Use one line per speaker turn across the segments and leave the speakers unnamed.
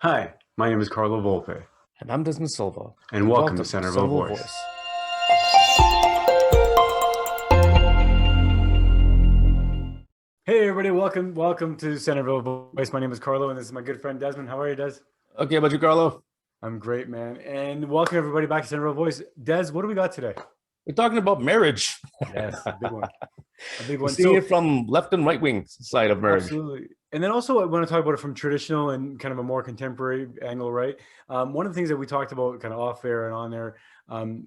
Hi, my name is Carlo Volpe,
And I'm Desmond Silva,
and
and
welcome to
welcome to
Centerville
Centerville
Voice.
Voice.
Hey everybody, welcome to Centerville Voice. My name is Carlo, and this is my good friend Desmond. How are you, Des?
Okay, about you, Carlo?
I'm great, man. And welcome everybody back to Centerville Voice. Des, what do we got today?
We're talking about marriage.
Yes, a big one. A big
We're
one.
seeing
So
it from left and right wing side of marriage.
absolutely. And then also I want to talk about it from traditional and kind of a more contemporary angle, right? One of the things that we talked about kind of off air and on there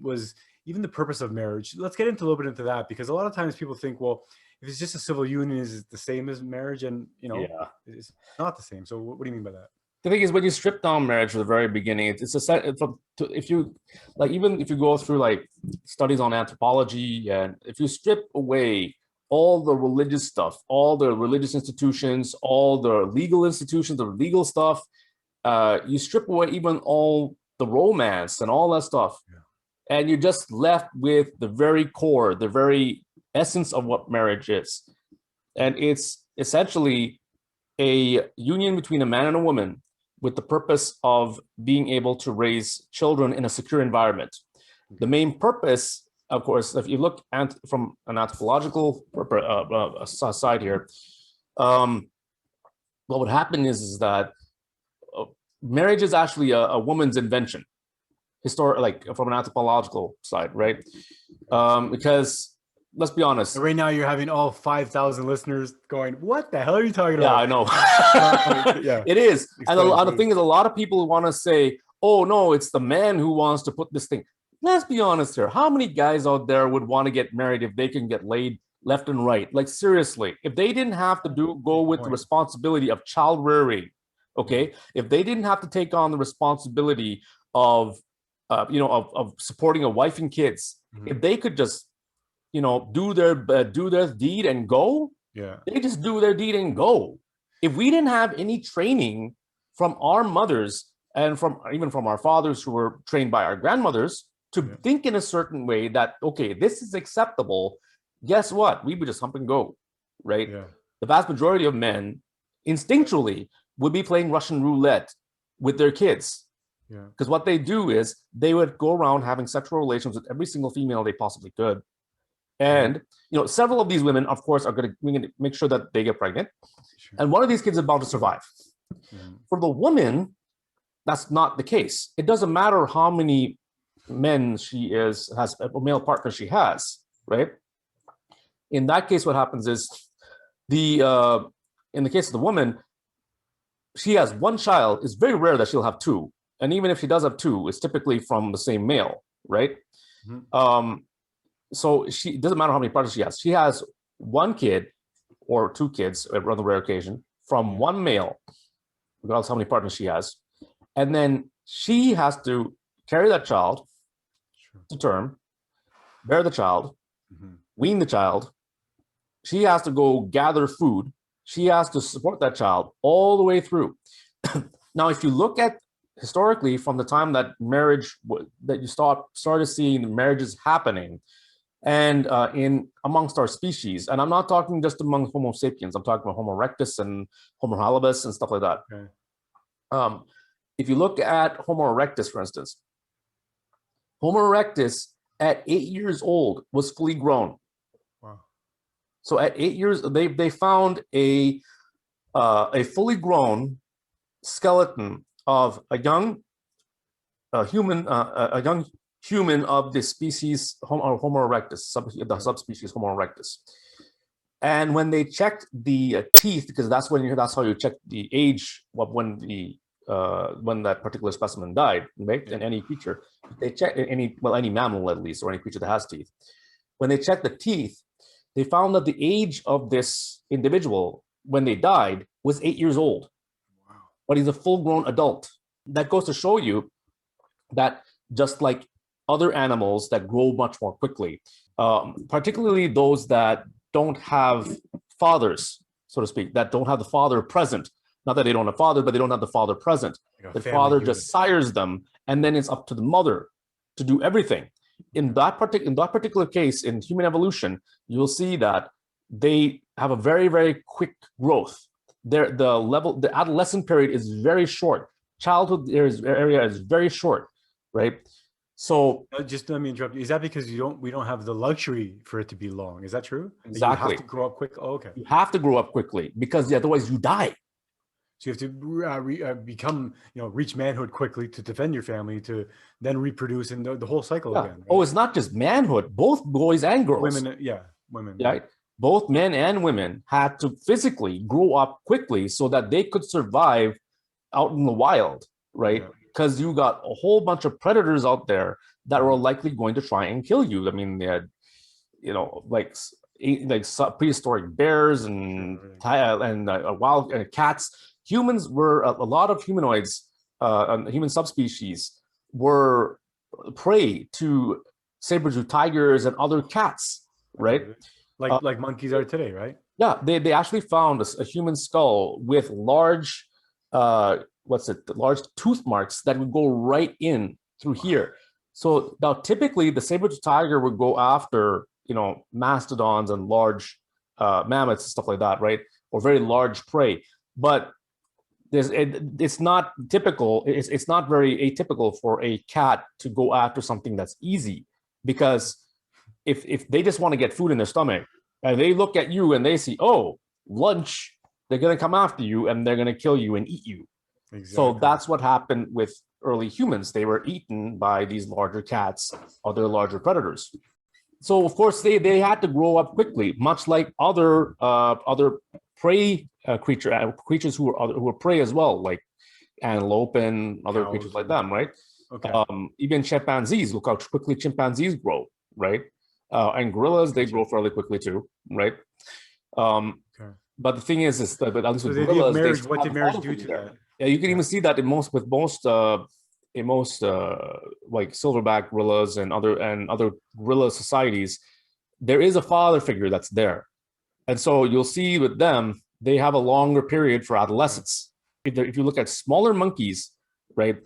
was even the purpose of marriage. Let's get into a little bit into that because a lot of times people think, well, if it's just a civil union, is it the same as marriage? And
Yeah.
it's not the same. So what do you mean by that?
The thing is, when you strip down marriage from the very beginning, it's a set. If you like, even if you go through like studies on anthropology, and if you strip away all the religious stuff, all the religious institutions, all the legal institutions, the legal stuff, you strip away even all the romance and all that stuff,
Yeah.
and you're just left with the very core, the very essence of what marriage is. And it's essentially a union between a man and a woman with the purpose of being able to raise children in a secure environment. The
Okay.
main purpose, of course, if you look at from an anthropological side here, what would happen is that uh, marriage is actually a woman's invention, like from an anthropological side, right? Because let's be honest.
And right now you're having all 5,000 listeners going, what the hell are you talking
Yeah,
about?
I know.
Yeah.
It is. And
Explain,
the
please.
thing is, a lot of people want to say, oh, no, it's the man who wants to put this thing. Let's be honest here. How many guys out there would want to get married if they can get laid left and right? Like, seriously, if they didn't have to go
Good
with the
point.
responsibility of child rearing, okay? If they didn't have to take on the responsibility of, of supporting a wife and kids, if they could just, do their deed and go,
Yeah.
they just do their deed and go. If we didn't have any training from our mothers and from even from our fathers who were trained by our grandmothers to
Yeah.
think in a certain way that, okay, this is acceptable, guess what? We would just hump and go, right?
Yeah.
The vast majority of men instinctually would be playing Russian roulette with their kids.
Yeah.
Because what they do is they would go around having sexual relations with every single female they possibly could. And several of these women, of course, are going to make sure that they get pregnant.
Sure.
And one of these kids is about to survive. For the woman, that's not the case. It doesn't matter how many men she has a male partner she has, right? In that case, what happens is in the case of the woman, she has one child. It's very rare that she'll have two. And even if she does have two, it's typically from the same male, right? So it doesn't matter how many partners she has. She has one kid or two kids, on the rare occasion, from one male, regardless how many partners she has. And then she has to carry that child to term, bear the child, wean the child. She has to go gather food. She has to support that child all the way through. Now, if you look at historically from the time that that you started seeing marriages happening, and in amongst our species, and I'm not talking just among Homo sapiens, I'm talking about Homo erectus and Homo habilis and stuff like that. Okay. If you look at Homo erectus, for instance, Homo erectus at 8 years old was fully grown.
Wow.
So at 8 years, they found a fully grown skeleton of a young human, a young human of the species Homo erectus, the subspecies Homo erectus. And when they checked the teeth, because that's how you check the age of when that particular specimen died, right? In any creature, they check any mammal at least, or any creature that has teeth. When they checked the teeth, they found that the age of this individual when they died was 8 years old. Wow. But he's a full-grown adult. That goes to show you that just like other animals that grow much more quickly, particularly those that don't have fathers, so to speak, that don't have the father present. Not that they don't have father, but they don't have the father present. The father just sires them, and then it's up to the mother to do everything. In that particular case, in human evolution, you'll see that they have a very, very quick growth. The adolescent period is very short. childhood area is very short, right? So
Just let me interrupt you. Is that because we don't have the luxury for it to be long? Is that true? Like, you
exactly,
have to grow up quick. Oh, okay.
you have to grow up quickly because otherwise you die.
So you have to become, reach manhood quickly to defend your family, to then reproduce, and the whole cycle
Yeah.
again. Right?
Oh, it's not just manhood. Both boys and girls.
Women, yeah, women.
Right? Both men and women had to physically grow up quickly so that they could survive out in the wild, right?
Yeah.
Because you got a whole bunch of predators out there that were likely going to try and kill you. I mean, they had, like prehistoric bears and wild cats. Humans were a lot of humanoids, human subspecies were prey to saber-tooth tigers and other cats, right?
Like monkeys are today, right?
Yeah, they actually found a human skull with large, large tooth marks that would go right in through here. So now typically the saber-tooth tiger would go after, mastodons and large mammoths and stuff like that, right? Or very large prey. But it's not typical. It's not very atypical for a cat to go after something that's easy, because if they just want to get food in their stomach and they look at you and they see, oh, lunch, they're going to come after you and they're going to kill you and eat you. Exactly. So that's what happened with early humans. They were eaten by these larger cats, other larger predators. So of course they had to grow up quickly, much like other prey creatures who were prey as well, like antelope and other creatures like them, right? Okay. Even chimpanzees, look how quickly chimpanzees grow, right? And gorillas, they grow fairly quickly too, right? But the thing is that at least with gorillas,
what did marriage do to that?
Yeah, you can even see that in most like silverback gorillas and other gorilla societies, there is a father figure that's there, and so you'll see with them they have a longer period for adolescence. If you look at smaller monkeys, right,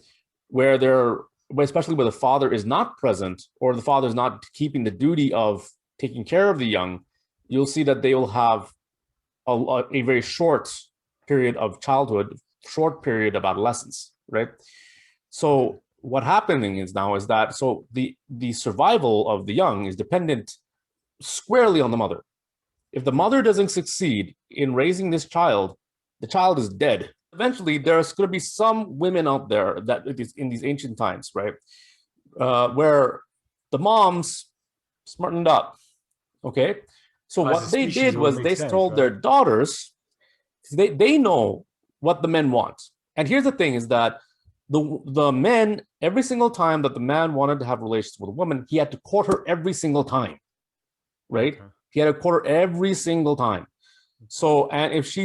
especially where the father is not present or the father is not keeping the duty of taking care of the young, you'll see that they will have a very short period of childhood, short period of adolescence, right? So what happening is that so the survival of the young is dependent squarely on the mother. If the mother doesn't succeed in raising this child, the child is dead. Eventually, there's going to be some women out there that in these ancient times, right, where the moms smartened up. Okay, so what they did was they told their daughters, they know what the men want. And here's the thing: is that the men, every single time that the man wanted to have relations with a woman, he had to court her every single time, right? Okay. He had to court her every single time. So, and if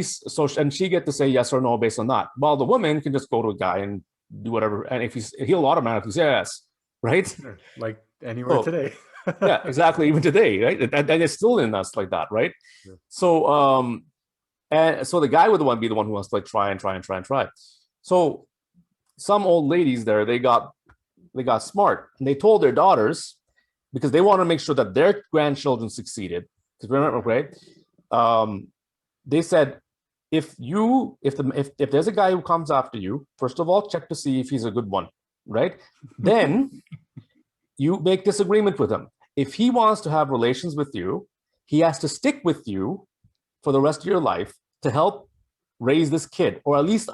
and she get to say yes or no based on that. Well, the woman can just go to a guy and do whatever, and if he'll automatically say yes, right?
Like anywhere today.
Yeah, exactly. Even today, right? And it's still in us like that, right? Yeah. So, and so the guy would be the one who wants to like try and try. So, some old ladies there, they got smart, and they told their daughters, because they want to make sure that their grandchildren succeeded. Because remember, right? They said, if there's a guy who comes after you, first of all, check to see if he's a good one, right? Then you make this agreement with him. If he wants to have relations with you, he has to stick with you for the rest of your life to help raise this kid, or at least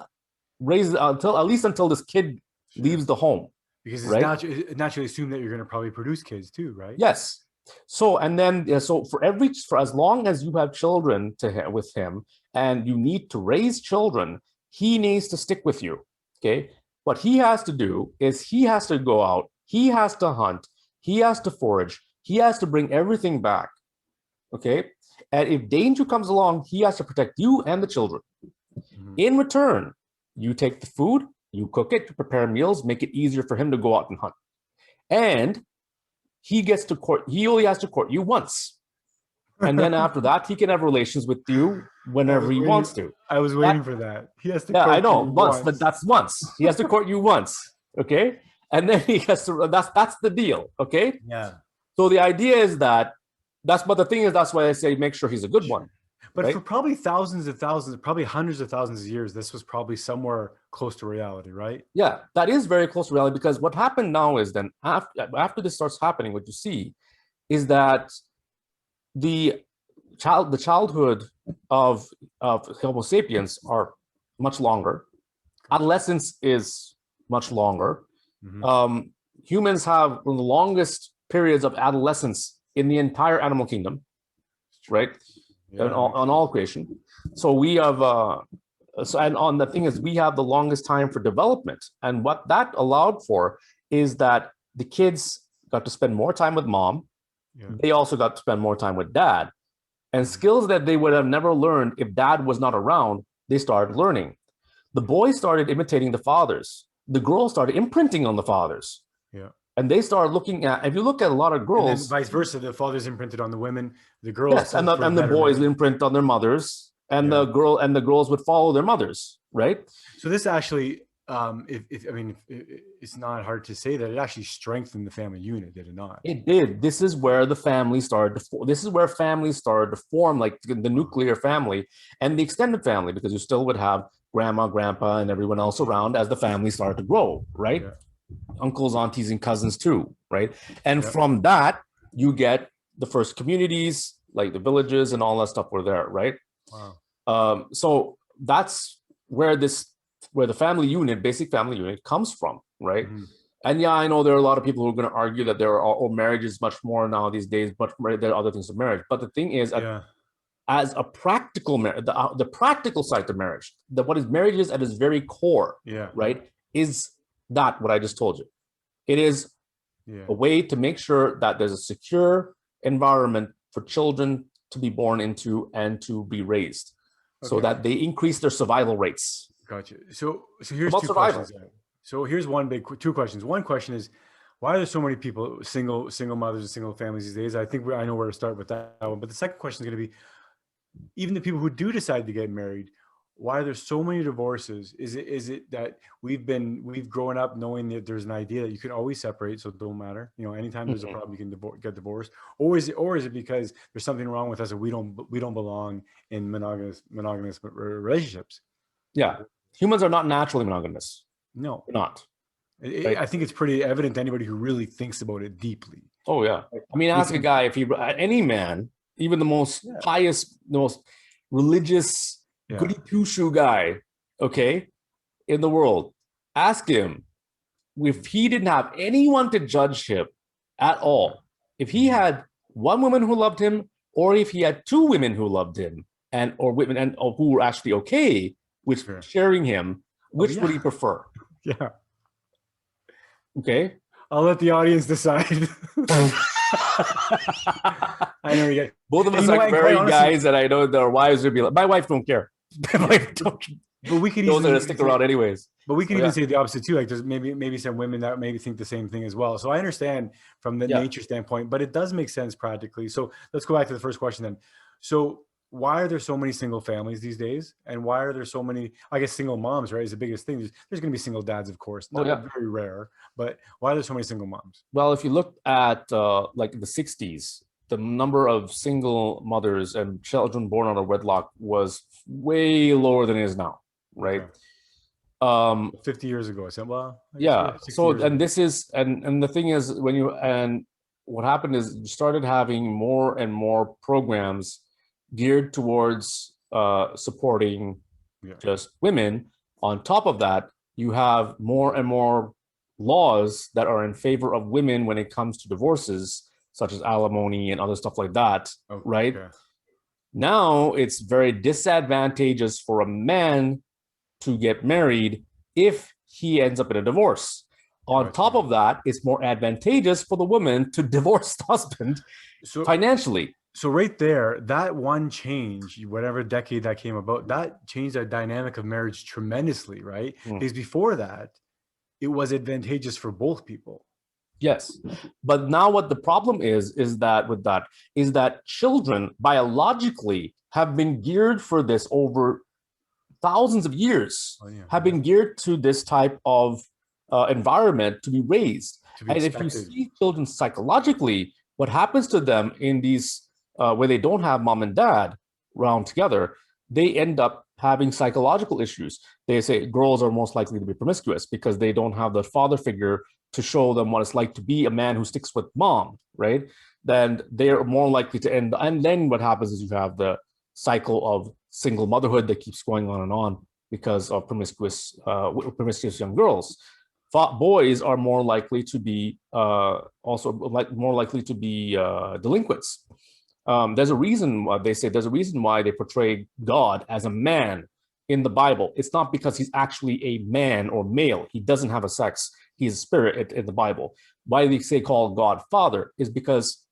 until this kid leaves the home.
Because it's naturally assumed that you're going to probably produce kids too, right?
Yes. So and then so for as long as you have children with him, and you need to raise children, he needs to stick with you. Okay. What he has to do is he has to go out, he has to hunt, he has to forage, he has to bring everything back. Okay. And if danger comes along, he has to protect you and the children. Mm-hmm. In return, you take the food, you cook it, you prepare meals, make it easier for him to go out and hunt. And he only has to court you once. And then after that, he can have relations with you whenever he wants to.
I was waiting for that. He has to
court I know, you once, but that's once. He has to court you once. Okay. And then he has to, that's the deal. Okay.
Yeah.
So the idea is that's, but the thing is, that's why I say make sure he's a good one.
But
right?
for probably thousands of thousands, probably hundreds of thousands of years, this was probably somewhere close to reality, right?
Yeah, that is very close to reality because what happened now is then after this starts happening, what you see is that the childhood of Homo sapiens are much longer. Adolescence is much longer.
Hmm.
Humans have one of the longest periods of adolescence in the entire animal kingdom, right?
Yeah,
On all creation. So we have and on the thing is we have the longest time for development. And what that allowed for is that the kids got to spend more time with mom.
yeah.
They also got to spend more time with dad. And
Mhm.
skills that they would have never learned if dad was not around, they started learning. The boys started imitating the fathers. The girls started imprinting on the fathers.
Yeah.
And they started looking at, if you look at a lot of
And then
girls,
vice versa, the fathers imprinted on the women, the girls
yes,
for the
and the boys
betterment.
would imprint on their mothers, and
Yeah.
the girls would follow their mothers, right?
So this actually, if I mean, it's not hard to say that it actually strengthened the family unit, did it not?
It did. This is where the family started to form. This is where families started to form, like the nuclear family and the extended family, because you still would have grandma, grandpa, and everyone else around as the family started to grow, right?
Yeah.
Uncles, aunties, and cousins too, right? And
Yeah.
from that, you get the first communities, like the villages and all that stuff were there, right?
Wow.
So that's where the family unit, basic family unit, comes from, right?
Mhm.
And yeah, I know there are a lot of people who are going to argue that there are marriage is much more now these days, but there are other things of marriage. But the thing is,
Yeah.
as a practical marriage, the practical side to marriage, what is marriage is at its very core,
Yeah.
right, is that what I just told you. It is
Yeah.
a way to make sure that there's a secure environment for children to be born into and to be raised, so
Okay.
that they increase their survival rates.
Gotcha. So here's
About
two
survival.
questions. So here's two questions. One question is, why are there so many people, single mothers and single families these days? I know where to start with that one. But the second question is going to be, even the people who do decide to get married, why are there so many divorces? Is it that we've grown up knowing that there's an idea that you can always separate, so it don't matter. Anytime there's a
Mhm.
problem, you can get divorced, or is it because there's something wrong with us and we don't belong in monogamous relationships?
Yeah, humans are not naturally monogamous.
No,
They're not,
I
right?
I think it's pretty evident to anybody who really thinks about it deeply.
Oh yeah. I mean,
We
ask a
can,
guy if he, any man, even the most
yeah,
pious, the most religious,
yeah,
goody two shoe guy, okay, in the world, ask him if he didn't have anyone to judge him at all, if he
mhm,
had one woman who loved him, or if he had two women who loved him, and or women and or who were actually okay with
sure.
sharing him,
Oh
which would
yeah,
he prefer?
yeah.
Okay.
I'll let the audience decide. I know you get,
Both of
and
us
you know what?
are
And quite
married
honestly,
guys, and I know their wives would be like, my wife don't care. My
yeah,
wife don't.
but we could
Those are
easily
to
even
stick
say,
around anyways.
but we could
So
even
yeah,
say the opposite too. Like there's maybe some women that maybe think the same thing as well. So I understand from the
yeah.
nature standpoint, but it does make sense practically. So let's go back to the first question then. So why are there so many single families these days, and why are there so many? I guess single moms, right, is the biggest thing. There's going to be single dads, of course,
Oh
not
yeah.
very rare, but why are there so many single moms?
Well, if you look at like the 60s, the number of single mothers and children born out of wedlock was way lower than it is now, right?
Okay,
Um,
50 years ago, I said, well, I guess
yeah.
60
So,
years ago.
and this is, and the thing is, what happened is you started having more and more programs geared towards supporting
Yeah.
just women. On top of that, you have more and more laws that are in favor of women when it comes to divorces, such as alimony and other stuff like that, right?
Okay.
Now it's very disadvantageous for a man to get married if he ends up in a divorce. On top
Gotcha.
of that, it's more advantageous for the woman to divorce the husband
So
financially.
So right there, that one change, whatever decade that came about, that changed the dynamic of marriage tremendously, right?
Mm.
Because before that, it was advantageous for both people.
Yes. But now what the problem is that children biologically have been geared for this over thousands of years,
Oh yeah,
have
yeah.
been geared to this type of environment to be raised.
To be
And if you
expected.
see children psychologically, what happens to them in these where they don't have mom and dad, around together, they end up having psychological issues. They say girls are most likely to be promiscuous because they don't have the father figure to show them what it's like to be a man who sticks with mom, right? Then they're more likely to end. And then what happens is you have the cycle of single motherhood that keeps going on and on because of promiscuous young girls. Boys are more likely to be more likely to be delinquents. There's a reason why they say there's a reason why they portray God as a man in the Bible. It's not because he's actually a man or male. He doesn't have a sex. He's a spirit in the Bible. Why they say call God Father is because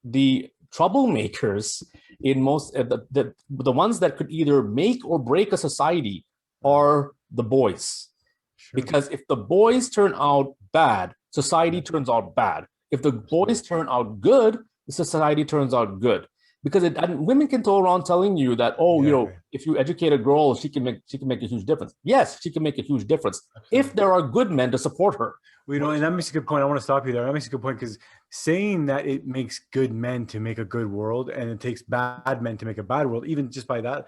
the troublemakers in most the ones that could either make or break a society are the boys. Sure. Because if the boys turn out bad, society turns out bad. If the boys turn out good, the society turns out good. Because women can go around telling you that, oh, if you educate a girl, she can make a huge difference. Yes, she can make a huge difference if there are good men to support her.
Well, and that makes a good point. I want to stop you there. That makes a good point because saying that it makes good men to make a good world and it takes bad men to make a bad world, even just by that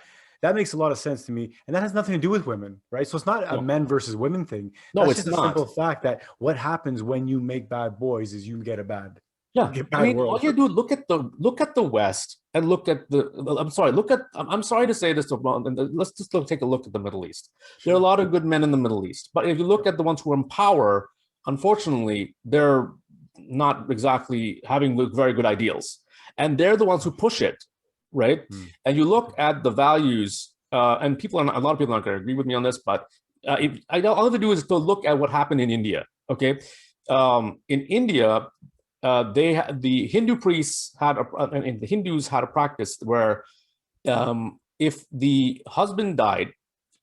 makes a lot of sense to me. And that has nothing to do with women, right? So it's not a men versus women thing.
No,
it's
just
a simple fact that what happens when you make bad boys is you get a bad.
Yeah, I mean, all you do look at the West and look at I'm sorry to say this, let's just take a look at the Middle East. There are a lot of good men in the Middle East, but if you look at the ones who are in power, unfortunately, they're not exactly having very good ideals, and they're the ones who push it, right? And you look at the values, and a lot of people aren't going to agree with me on this, but all I have to do is to look at what happened in India. Okay, in India. The Hindu priests and the Hindus had a practice where if the husband died,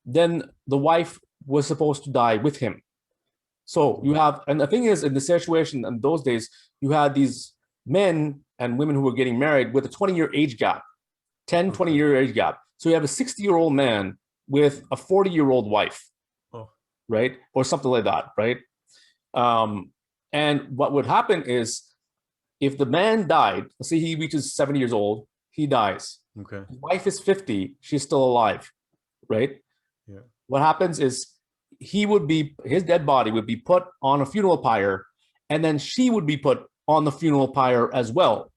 then the wife was supposed to die with him. So you have, and the thing is, in the situation in those days, you had these men and women who were getting married with a 20-year age gap, 20-year age gap. So you have a 60-year-old man with a 40-year-old wife, right? Or something like that, right? And what would happen is, if the man died, let's say he reaches 70 years old, he dies.
Okay.
His wife is 50, she's still alive, right?
Yeah.
What happens is his dead body would be put on a funeral pyre, and then she would be put on the funeral pyre as well.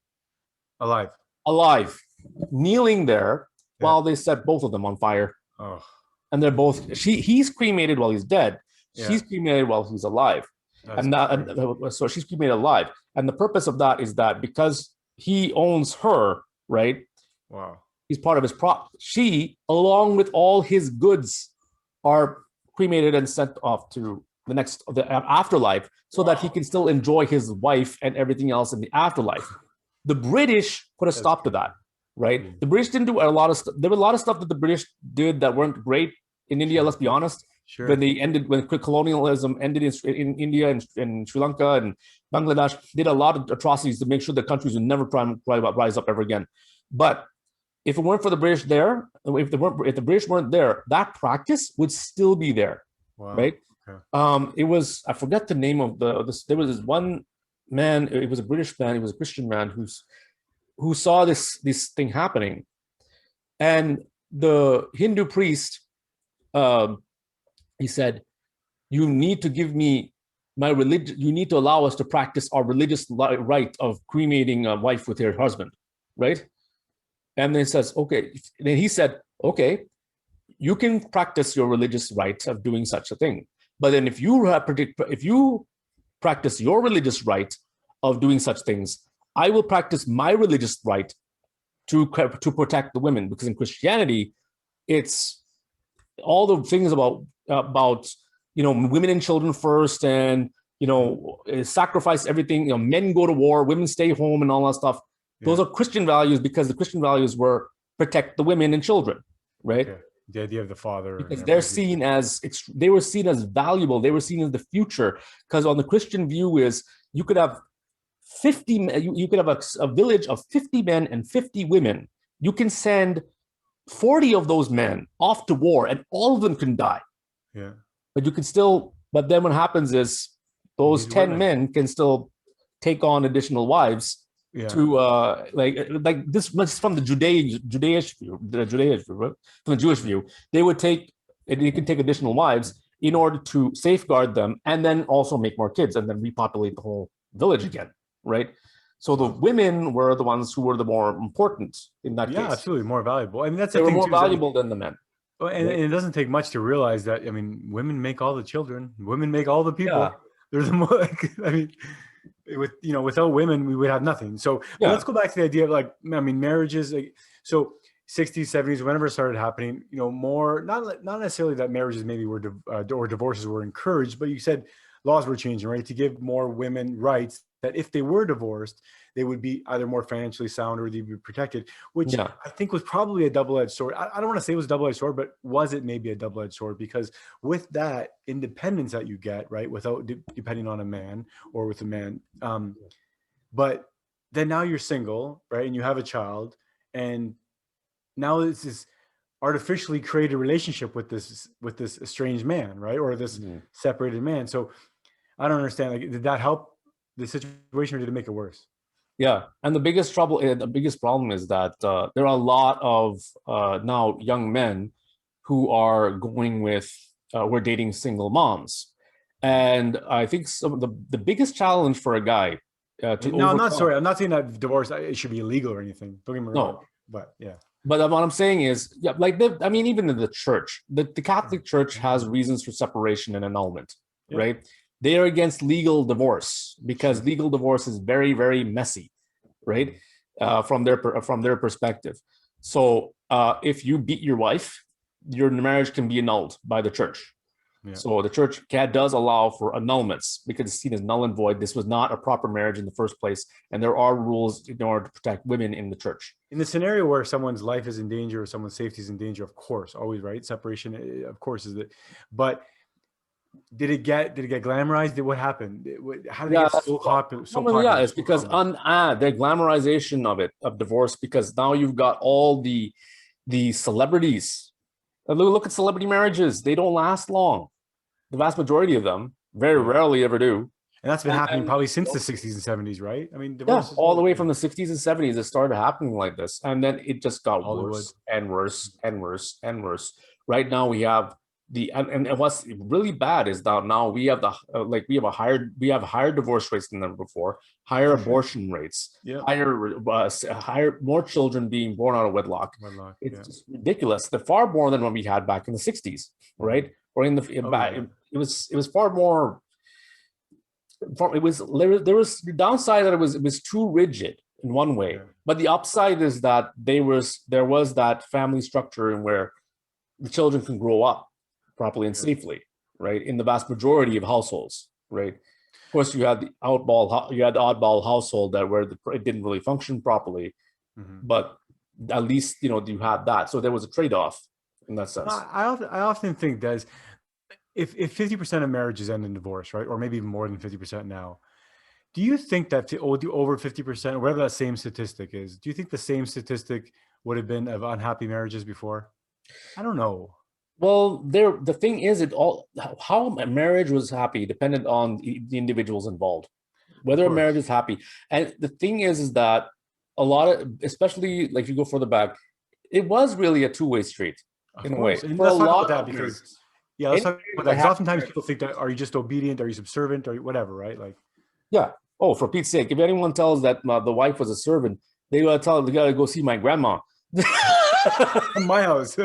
Alive, kneeling there while they set both of them on fire.
Oh.
And they're both, he's cremated while he's dead. She's cremated while he's alive. So she's cremated alive. And the purpose of that is that because he owns her, right?
Wow.
He's part of his she, along with all his goods, are cremated and sent off to the afterlife so that he can still enjoy his wife and everything else in the afterlife. The British put a stop to that, right? The British didn't do a lot of stuff. There were a lot of stuff that the British did that weren't great in India, let's be honest.
Sure.
When colonialism ended in India and Sri Lanka and Bangladesh, did a lot of atrocities to make sure the countries would never rise up ever again. But if it weren't for the British there, if the British weren't there, that practice would still be there, right? Okay. It was, I forget the name of there was this one man. It was a British man. He was a Christian man who saw this thing happening, and the Hindu priest. He said, you need to give me my religion. You need to allow us to practice our religious right of cremating a wife with her husband, right? And then he says, okay. Then he said, okay, you can practice your religious right of doing such a thing. But then if you practice your religious right of doing such things, I will practice my religious right to protect the women. Because in Christianity, it's all the things about women and children first, and sacrifice everything. Men go to war, women stay home, and all that stuff. Yeah. Those are Christian values because the Christian values were protect the women and children, right? Okay.
The idea of the father,
because they were seen as valuable. They were seen as the future. Because on the Christian view is you could have 50. You could have a village of 50 men and 50 women. You can send 40 of those men off to war and all of them can die.
Yeah.
But then what happens is those 10 men can still take on additional wives
Yeah.
to like this from the Judaish view, right? From the Jewish view, they would take they could take additional wives in order to safeguard them and then also make more kids and then repopulate the whole village again, right? So the women were the ones who were the more important in that
Yeah,
case.
absolutely more valuable. I mean, that's
They
the
were
thing
more
too. Is that,
valuable than the men.
and
Right?
it doesn't take much to realize that. I mean, women make all the children. Women make all the
Yeah,
people. They're the more. I mean, with without women, we would have nothing. So, but let's
yeah,
go back to the idea of like, I mean, marriages. Like, so 60s, 70s, whenever it started happening, more not necessarily that marriages maybe were or divorces were encouraged, but you said laws were changing, right, to give more women rights that if they were divorced, they would be either more financially sound or they'd be protected, which
yeah,
I think was probably a double-edged sword. I don't want to say it was a double-edged sword, but was it maybe a double-edged sword? Because with that independence that you get, right, without depending on a man or with a man, but then now you're single, right, and you have a child, and now this is artificially created relationship with this estranged man, right, or this
mhm.
separated man. So I don't understand. Like, did that help the situation, or did it make it worse?
Yeah. And the biggest trouble, the biggest problem is that there are a lot of now young men who are going with, who are dating single moms. And I think some of the biggest challenge for a guy to
No, I'm not
overcome,
sorry. I'm not saying that divorce it should be illegal or anything. Don't get me wrong.
no,
But yeah.
but what I'm saying is, yeah, like I mean, even in the church, the Catholic Church has reasons for separation and annulment,
Yeah.
right? They are against legal divorce because
Sure.
legal divorce is very, very messy, right? From their perspective. So if you beat your wife, your marriage can be annulled by the church.
Yeah.
So the church does allow for annulments because it's seen as null and void. This was not a proper marriage in the first place, and there are rules in order to protect women in the church.
In the scenario where someone's life is in danger or someone's safety is in danger, of course, always right. Separation, of course, is it. But did it get glamorized? What happened? How did it
Yeah,
get
that's
so popular? So
well, yeah,
popular,
it's
so
because
common?
the glamorization of divorce, because now you've got all the celebrities. Look at celebrity marriages; they don't last long. The vast majority of them very
Yeah.
rarely ever do.
And that's been happening
And
probably since the 60s and 70s, right? I mean,
yeah,
divorce is
all the
always
way
been
from the 60s and 70s, it started happening like this. And then it just got
Hollywood.
worse and worse and worse and worse. Right now we have and what's really bad is that now we have we have higher divorce rates than ever before, higher
For sure.
abortion rates,
Yeah.
higher more children being born out of wedlock.
Wedlock.
It's
Yeah.
just ridiculous. They're far more than what we had back in the 60s, right? Or in the
Oh yeah.
it was far more. It was there was the downside that it was too rigid in one way,
Yeah.
but the upside is that there was that family structure in where the children can grow up properly and
Yeah.
safely, right? In the vast majority of households, right? Of course, you had the oddball household that where it didn't really function properly,
Mhm.
but at least you had that. So there was a trade-off in that sense.
I often think that if 50% of marriages end in divorce, right, or maybe even more than 50% now, do you think that over 50%, whatever that same statistic is, do you think the same statistic would have been of unhappy marriages before? I don't know.
Well, the thing is, it all how a marriage was happy depended on the individuals involved,
Of
whether a marriage
course,
is happy. And the thing is that a lot of, especially like if you go further back, it was really a two-way street
of
in a way
course, and
for a
let's talk about
lot
that
of
because
marriages.
yeah, let's
Any
talk about
marriage
that
that
because
happy
oftentimes
marriage,
people think that are you just obedient, are you subservient, or whatever, right? Like
yeah. Oh, for Pete's sake, if anyone tells that the wife was a servant, they gotta go see my grandma.
my house.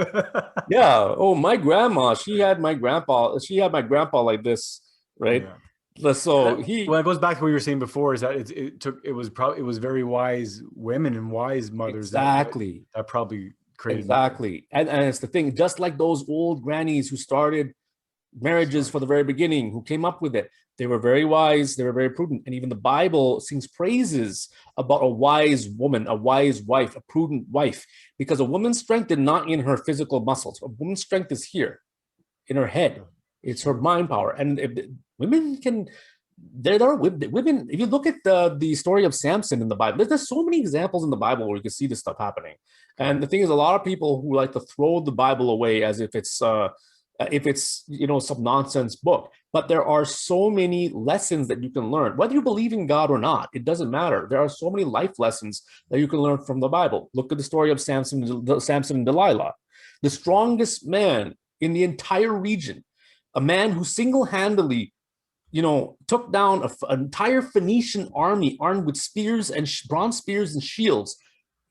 Yeah. Oh, my grandma, she had my grandpa like this, right?
Yeah.
So
Well, it goes back to what you were saying before. Is that it was very wise women and wise mothers
exactly.
that probably created marriage.
Exactly. And it's the thing, just like those old grannies who started marriages
Smart.
for the very beginning, who came up with it, they were very wise, they were very prudent. And even the Bible sings praises about a wise woman, a wise wife, a prudent wife, because a woman's strength is not in her physical muscles. A woman's strength is here in her head. It's her mind power. And if women can, there are women, if you look at the story of Samson in the Bible, there's so many examples in the Bible where you can see this stuff happening. And the thing is, a lot of people who like to throw the Bible away as if it's if it's, some nonsense book. But there are so many lessons that you can learn, whether you believe in God or not. It doesn't matter. There are so many life lessons that you can learn from the Bible. Look at the story of Samson and Delilah, the strongest man in the entire region, a man who single-handedly, took down an entire Phoenician army armed with spears and bronze spears and shields.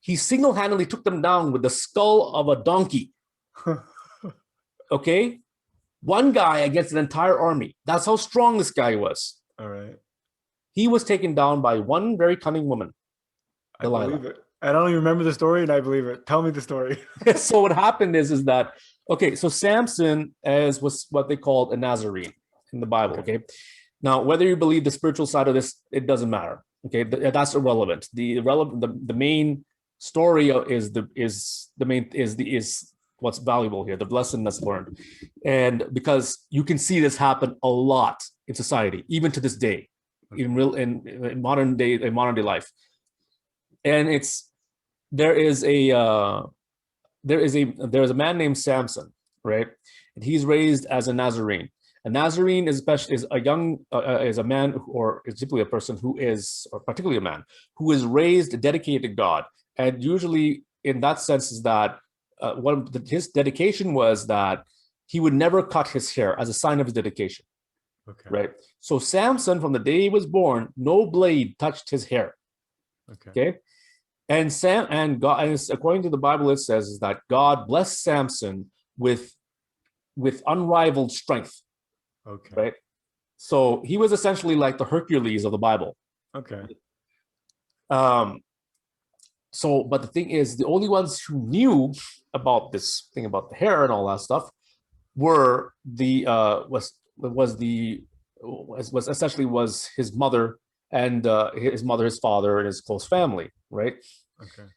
He single-handedly took them down with the skull of a donkey. Okay? One guy against an entire army. That's how strong this guy was.
All right.
He was taken down by one very cunning woman, Delilah.
I believe it. I don't even remember the story, and I believe it. Tell me the story.
So what happened is that, okay, so Samson was what they called a Nazarene in the Bible, okay? Now, whether you believe the spiritual side of this, it doesn't matter, okay? That's irrelevant. The main story is what's valuable here, the lesson that's learned. And because you can see this happen a lot in society, even to this day, in modern day life. And there is a man named Samson, right? And he's raised as a Nazarene. A Nazarene is a man, or is simply a person who is, or particularly a man who is raised dedicated to God. And usually, in that sense, is that his dedication was that he would never cut his hair as a sign of his dedication.
Okay.
Right. So Samson, from the day he was born, no blade touched his hair. Okay. And God, and according to the Bible, it says is that God blessed Samson with unrivaled strength.
Okay.
Right. So he was essentially like the Hercules of the Bible.
Okay.
So, but the thing is, the only ones who knew about this thing about the hair and all that stuff were was his mother and his father and his close family, right?
Okay.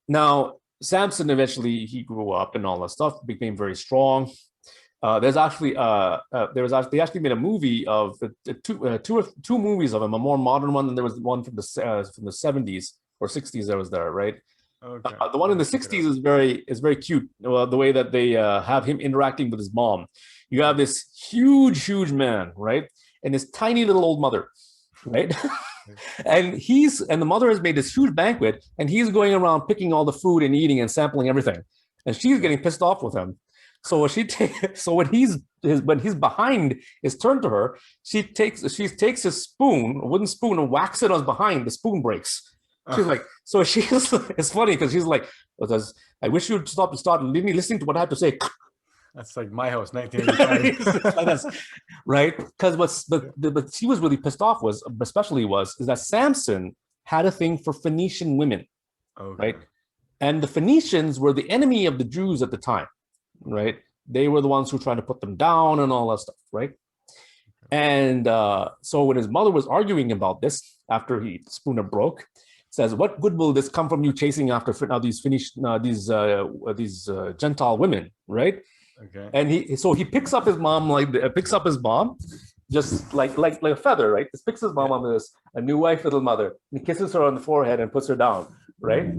Now, Samson eventually he grew up and all that stuff, became very strong. They actually made a movie of two movies of him, a more modern one, and there was one from the 70s or 60s that was there, right?
Okay.
The one in the 60s is very cute. The way that they have him interacting with his mom. You have this huge man, right, and this tiny little old mother, right? and the mother has made this huge banquet, and he's going around picking all the food and eating and sampling everything, and she's getting pissed off with him. So when his behind is turned to her, she takes his spoon, a wooden spoon, and whacks it on his behind. The spoon breaks. She's like, so she's. It's funny because she's like, I wish you'd start listening to what I have to say.
That's like my house, 1985.
Right? Because but she was really pissed off is that Samson had a thing for Phoenician women, right? And the Phoenicians were the enemy of the Jews at the time, right? They were the ones who tried to put them down and all that stuff, right? And so when his mother was arguing about this after the spoon broke, says, "What good will this come from you chasing after these Gentile women, right?"
Okay.
And he picks up his mom just like a feather, right? Just picks his mom on this, a new wife, little mother, and he kisses her on the forehead and puts her down, right?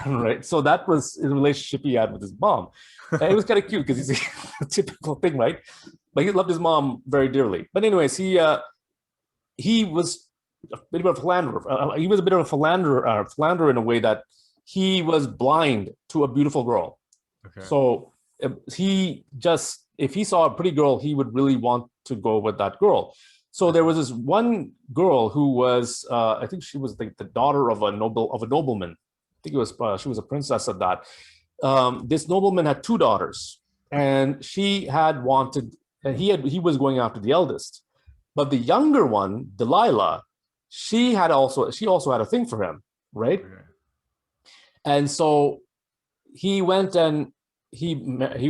Right. So that was his relationship he had with his mom. And it was kind of cute because it's a typical thing, right? But he loved his mom very dearly. But anyways, he was a bit of a philanderer. He was a bit of a philanderer in a way that he was blind to a beautiful girl.
Okay.
So if he saw a pretty girl, he would really want to go with that girl. So there was this one girl who was, I think she was the daughter of a nobleman. I think she was a princess of that. This nobleman had two daughters, and he was going after the eldest. But the younger one, Delilah, she also had a thing for him, right? Okay. And so he went and he married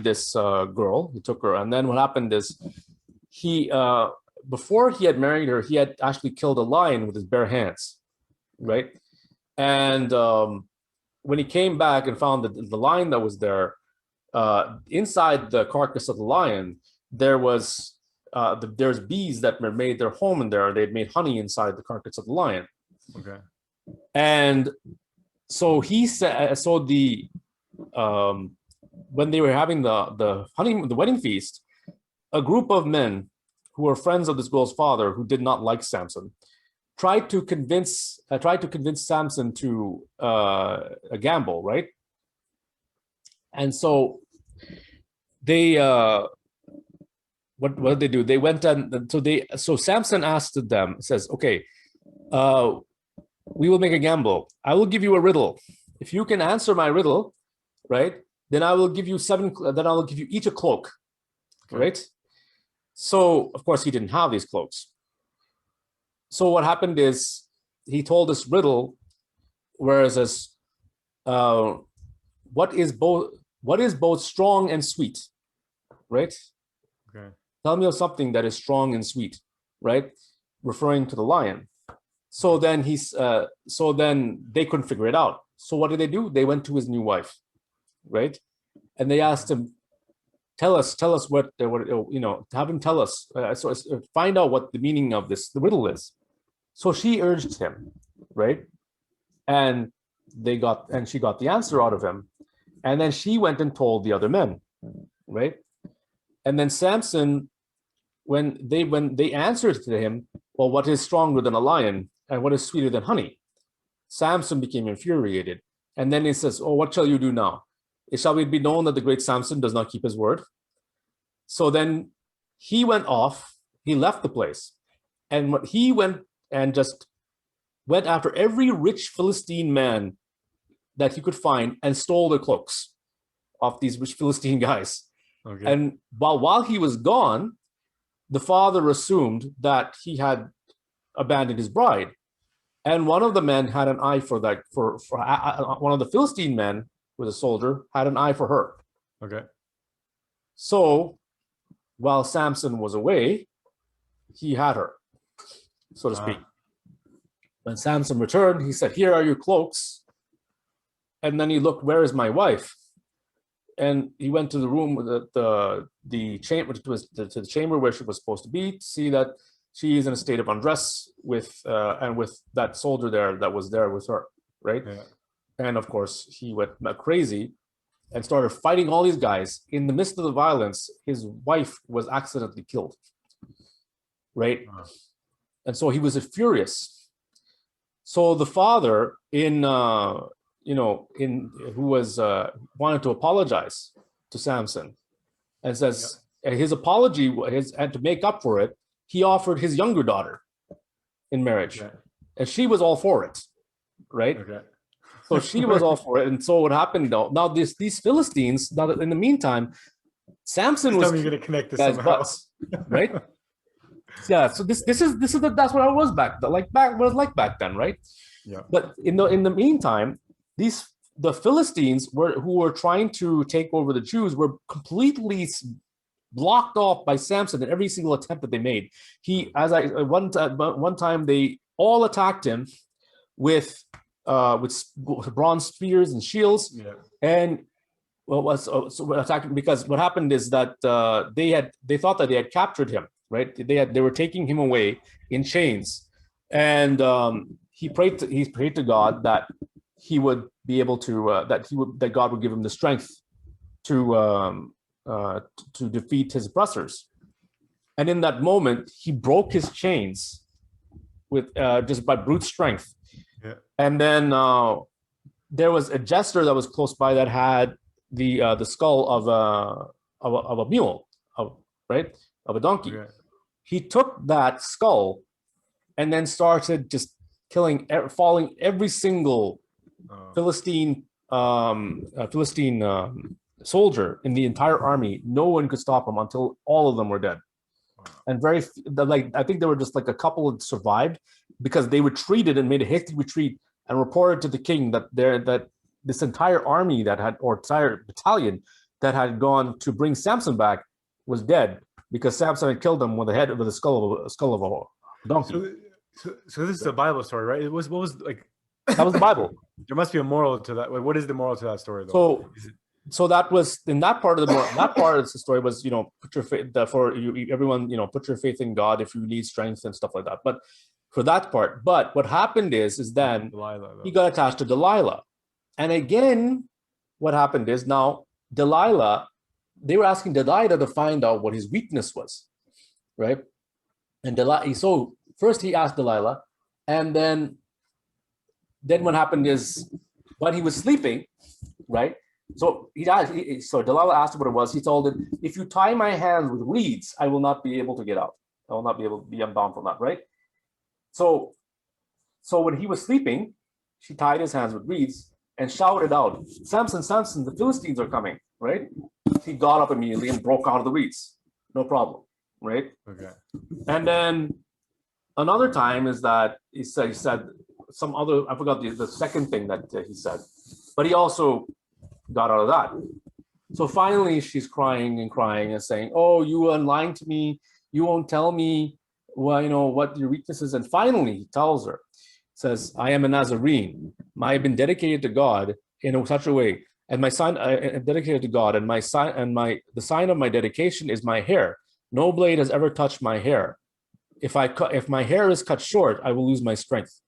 this girl. He took her, and then what happened is before he had married her, he had actually killed a lion with his bare hands, right? And when he came back and found the lion that was there, inside the carcass of the lion, there's bees that made their home in there. They'd made honey inside the carcass of the lion.
Okay.
And so he said, when they were having the wedding feast, a group of men who were friends of this girl's father, who did not like Samson, tried to convince Samson to a gamble, right? And so they what did they do? They went and so Samson asked them, says, okay, we will make a gamble. I will give you a riddle. If you can answer my riddle, right, then I will give you each a cloak, right? So of course he didn't have these cloaks. So what happened is he told this riddle, whereas as what is both strong and sweet, right?
Okay.
Tell me of something that is strong and sweet, right? Referring to the lion. So then they couldn't figure it out. So what did they do? They went to his new wife, right? And they asked him, tell us what have him tell us, find out what the meaning of the riddle is. So she urged him, right? And she got the answer out of him. And then she went and told the other men, right? And then Samson, when they answered to him, well, what is stronger than a lion and what is sweeter than honey? Samson became infuriated. And then he says, oh, what shall you do now? Shall it be known that the great Samson does not keep his word? So then he went off, he left the place, and he went after every rich Philistine man that he could find and stole their cloaks off these rich Philistine guys. Okay. And while he was gone, the father assumed that he had abandoned his bride. And one of the men had an eye for one of the Philistine men, who was a soldier, had an eye for her.
Okay.
So while Samson was away, he had her, so to speak. When Samson returned, he said, here are your cloaks. And then he looked, where is my wife? And he went to the room, the chamber, to the chamber where she was supposed to be, to see that she is in a state of undress with that soldier there that was there with her, right? Yeah. And of course, he went crazy and started fighting all these guys. In the midst of the violence, his wife was accidentally killed, right? And so he was furious. So the father, who wanted to apologize to Samson, and says his apology and to make up for it, he offered his younger daughter in marriage, and she was all for it, right? Okay. So she was all for it, and so what happened though? Now these Philistines. Now in the meantime, Samson was
going to connect this somehow,
butts, right? Yeah. So that's what I was back then, right? Yeah. But in the meantime, the Philistines who were trying to take over the Jews were completely blocked off by Samson in every single attempt that they made. One time they all attacked him with bronze spears and shields, and attacking, because what happened is that they thought that they had captured him, right? They were taking him away in chains, and he prayed to God that he would be able to that God would give him the strength to defeat his oppressors. And in that moment, he broke his chains with just by brute strength. Yeah. And then there was a jester that was close by that had the skull of a mule, right, of a donkey. Yeah. He took that skull and then started just falling every single Philistine soldier in the entire army. No one could stop him until all of them were dead. And I think there were just like a couple that survived because they retreated and made a hasty retreat and reported to the king that this entire army entire battalion that had gone to bring Samson back was dead because Samson had killed them with the skull of a donkey.
So this is a Bible story, right? What was like?
That was the Bible.
There must be a moral to that. What is the moral to that story, though?
So that was in that part of the story was, put your faith everyone, put your faith in God if you need strength and stuff like that. But for that part, but what happened is then he got attached to Delilah. And again, what happened is now Delilah, they were asking Delilah to find out what his weakness was, right? And Delilah, so first he asked Delilah, and then what happened is when he was sleeping, right? So so Delilah asked him what it was. He told him, if you tie my hands with reeds, I will not be able to get out. I will not be able to be unbound from that, right? So when he was sleeping, she tied his hands with reeds and shouted out, Samson, Samson, the Philistines are coming, right? He got up immediately and broke out of the reeds. No problem, right?
Okay.
And then another time is that he said some other, I forgot the second thing that he said, but he also got out of that. So finally she's crying and saying, oh, you are lying to me. You won't tell me what your weakness is. And finally he tells her, says, I am a Nazarene. I have been dedicated to God in such a way. And my sign, dedicated to God, and my sign, and the sign of my dedication is my hair. No blade has ever touched my hair. If my hair is cut short, I will lose my strength,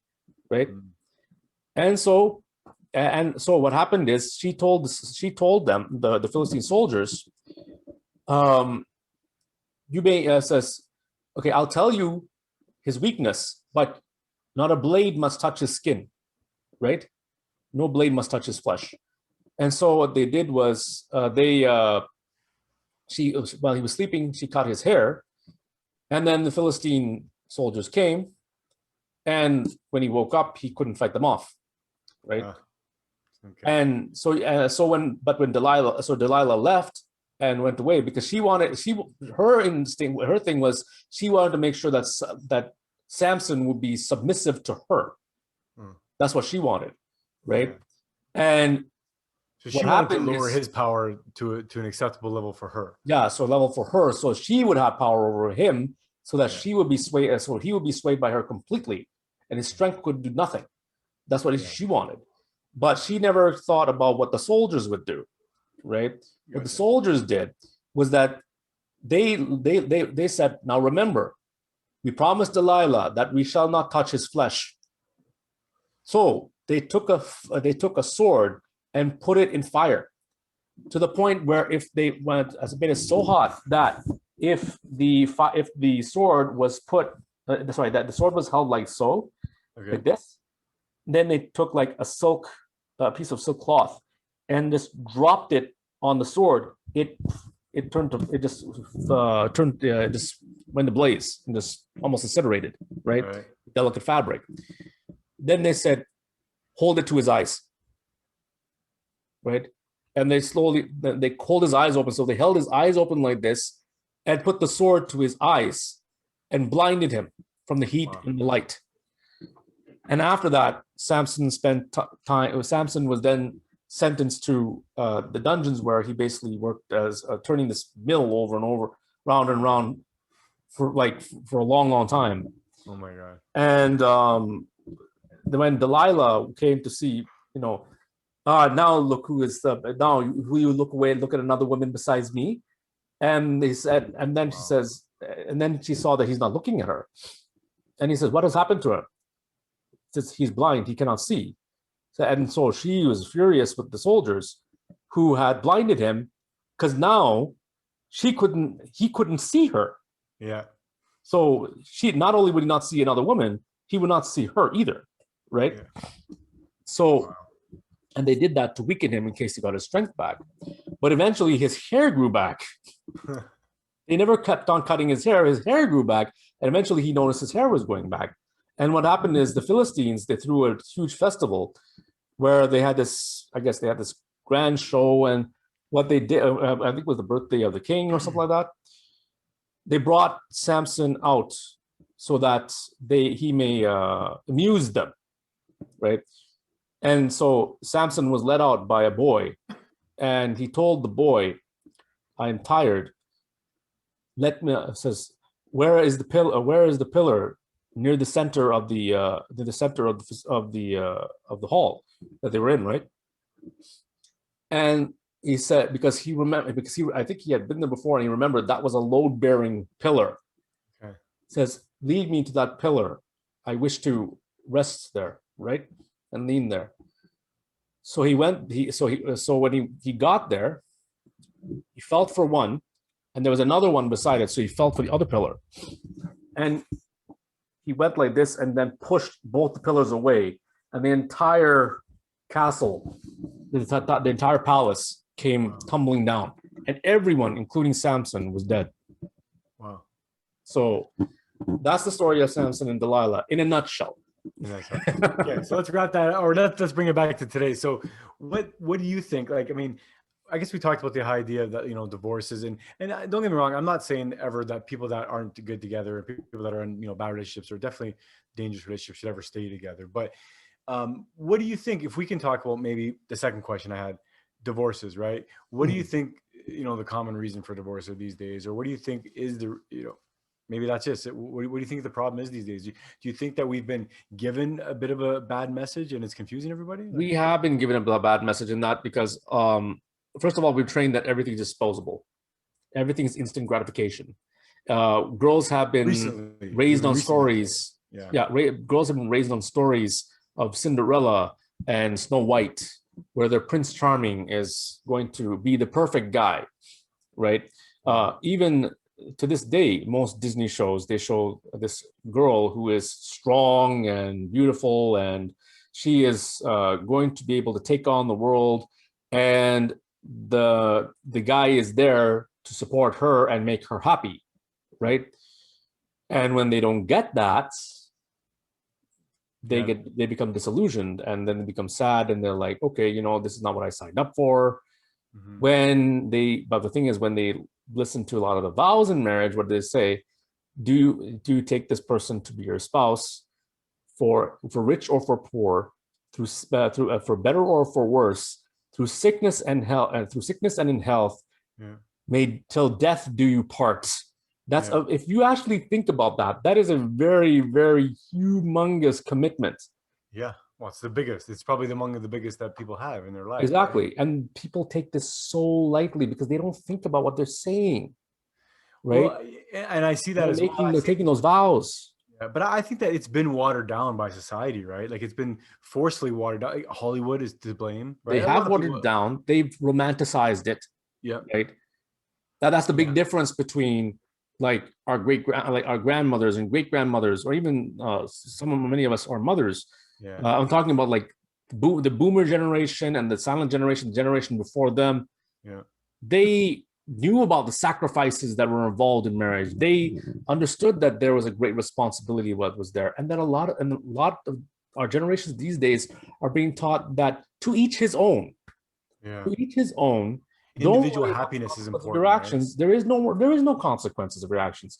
right? And so what happened is she told them, the Philistine soldiers, you may says, okay, I'll tell you his weakness, but not a blade must touch his skin, right? No blade must touch his flesh. And so what they did was while he was sleeping, she cut his hair, and then the Philistine soldiers came, and when he woke up, he couldn't fight them off, right? Okay. And so when Delilah left and went away because her thing was she wanted to make sure that Samson would be submissive to her. That's what she wanted, right? Yeah. And
so she wanted to lower his power to an acceptable level for her.
Yeah, so level for her, so she would have power over him, so that she would be swayed, so he would be swayed by her completely, and his strength could do nothing. That's what she wanted, but she never thought about what the soldiers would do, right? What the soldiers did was that they said, now remember, we promised Delilah that we shall not touch his flesh. So they took a sword and put it in fire, to the point where if they went, as it made it so hot that if the sword was put, that the sword was held like so, like this, then they took like a piece of silk cloth and just dropped it on the sword. It just went ablaze and just almost incinerated, right? Delicate fabric. Then they said, hold it to his eyes, right? And they hold his eyes open. So they held his eyes open like this and put the sword to his eyes and blinded him from the heat and the light. And after that, Samson spent time. Samson was then sentenced to the dungeons, where he basically worked as turning this mill over and over, round and round, for a long time.
Oh my God!
And when Delilah came to see, now look who is now who you look away and look at another woman besides me, and they said, and then she says, and then she saw that he's not looking at her, and he says, what has happened to him? Says he's blind, he cannot see. And so she was furious with the soldiers who had blinded him, because now he couldn't see her.
Yeah.
So not only would he not see another woman, he would not see her either, right? Yeah. So, and they did that to weaken him in case he got his strength back. But eventually his hair grew back. They never kept on cutting his hair. His hair grew back, and eventually he noticed his hair was going back. And what happened is the Philistines, they threw a huge festival where they had this grand show, and what they did, I think it was the birthday of the king or something like that. They brought Samson out so that he may amuse them, right? And so Samson was led out by a boy, and he told the boy, I'm tired. Says, where is the pillar near the center of the hall that they were in, right? And he said, I think he had been there before, and he remembered that was a load-bearing pillar. Okay. Says, lead me to that pillar. I wish to rest there, right? And lean there. So he went. So when he got there, He felt for one, and there was another one beside it, so he felt for the other pillar. And he went like this and then pushed both the pillars away, and the entire castle, the entire palace came tumbling down, and everyone, including Samson, was dead.
Wow.
So that's the story of Samson and Delilah in a nutshell.
Okay, so let's wrap that, or let's bring it back to today. So what do you think? Like, I mean, I guess we talked about the idea that, you know, divorces, and don't get me wrong, I'm not saying ever that people that aren't good together, people that are in, you know, bad relationships, or definitely dangerous relationships, should ever stay together. But what do you think, if we can talk about maybe the second question I had, divorces, right? What do you think, you know, the common reason for divorce are these days, or what do you think is the, you know, maybe that's just it. What do you think the problem is these days? Do you think that we've been given a bit of a bad message and it's confusing everybody? Like,
We have been given a bad message in that because, first of all, we've trained that everything is disposable. Everything is instant gratification. Girls have been raised on stories. Girls have been raised on stories of Cinderella and Snow White, where their Prince Charming is going to be the perfect guy, right? Even to this day, most Disney shows, they show this girl who is strong and beautiful, and she is going to be able to take on the world, and the guy is there to support her and make her happy, right? And when they don't get that, they become disillusioned, and then they become sad, and they're like, okay, you know, this is not what I signed up for. But the thing is, when they listen to a lot of the vows in marriage, what they say, do you take this person to be your spouse for rich or for poor, for better or for worse, through sickness and health, and in health, may till death do you part. That's if you actually think about that, that is a very, very humongous commitment.
Yeah. Well, it's the biggest. It's probably among the biggest that people have in their life.
Exactly.
Right?
And people take this so lightly because they don't think about what they're saying. Right.
Well, and I see that as well.
They're taking those vows.
Yeah, but I think that it's been watered down by society, right? Like, it's been forcefully watered down. Hollywood is to blame, right?
They have watered it down. They've romanticized it.
Yeah.
Right. That's the big difference between like our grandmothers and great grandmothers, or even many of us are mothers. I'm talking about like the boomer generation and the silent generation, the generation before them. They knew about the sacrifices that were involved in marriage. They understood that there was a great responsibility what was there, and that a lot of our generations these days are being taught that to each his own. To each his own.
Individual happiness is important.
Your actions, right? There is no consequences of your actions.